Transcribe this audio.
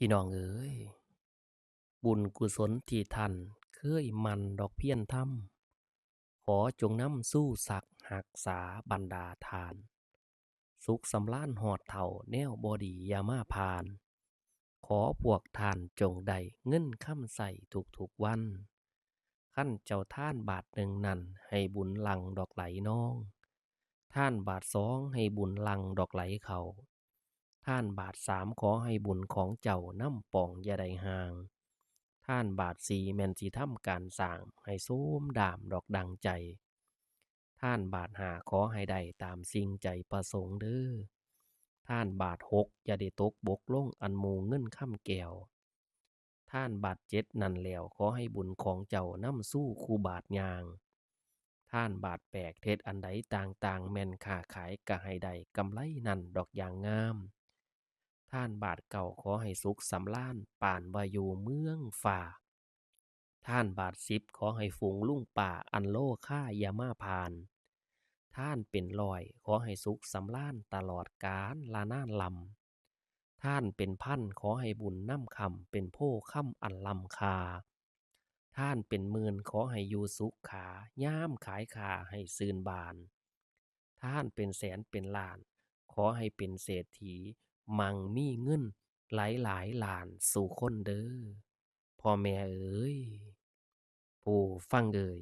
พี่น้องเอ๋ยบุญกุศลที่ท่านเคยมันดอกเพียนทำขอจงนำสู้ศักดิ์หักษาบรรดาทานสุขสำล้านหอดเถ่าแนวบอดียามาพานขอพวกท่านจงได้เงินค้ำใส่ทุกวันขั้นเจ้าท่านบาทหนึ่งนั่นให้บุญหลังดอกไหลน้องท่านบาทสองให้บุญหลังดอกไหลเขาท่านบาทสามขอให้บุญของเจ้าน้ำป่องอย่าได้ห่าง ท่านบาทสีแม่นสิทำการสร้างให้สูมดามดอกดังใจท่านบาทหาขอให้ได้ตามสิ่งใจประสงค์เด้อท่านบาทหกอย่าได้ตกบกลงอันหมูเงินค่ำแก้วท่านบาทเจ็ดนั่นแล้วขอให้บุญของเจ้านำสู้คูบาทยางท่านบาทแปกเทศอันใดต่างๆแม่นค้าขายกะให้ได้กำไรนั่นดอกอย่างงาม ท่านบาทเก่าขอให้สุขสำล้านป่านวายูเมืองฝ่าท่านบาทสิบขอให้ฝูงลุ่งป่าอันโลค่ายามาพานท่านเป็นลอยขอให้สุขสำล้านตลอดกาลลาน่านลำท่านเป็นพันขอให้บุญน้ำคำเป็นโพค่ำอันลำคาท่านเป็นหมื่นขอให้อยู่สุขขาย่ามขายขาให้ซืนบานท่านเป็นแสนเป็นล้าน ขอให้เป็นเศรษฐีมั่งมีเงินหลายหลายล้านสู่คนเด้อพ่อแม่เอ๋ยผู้ฟังเอ่ย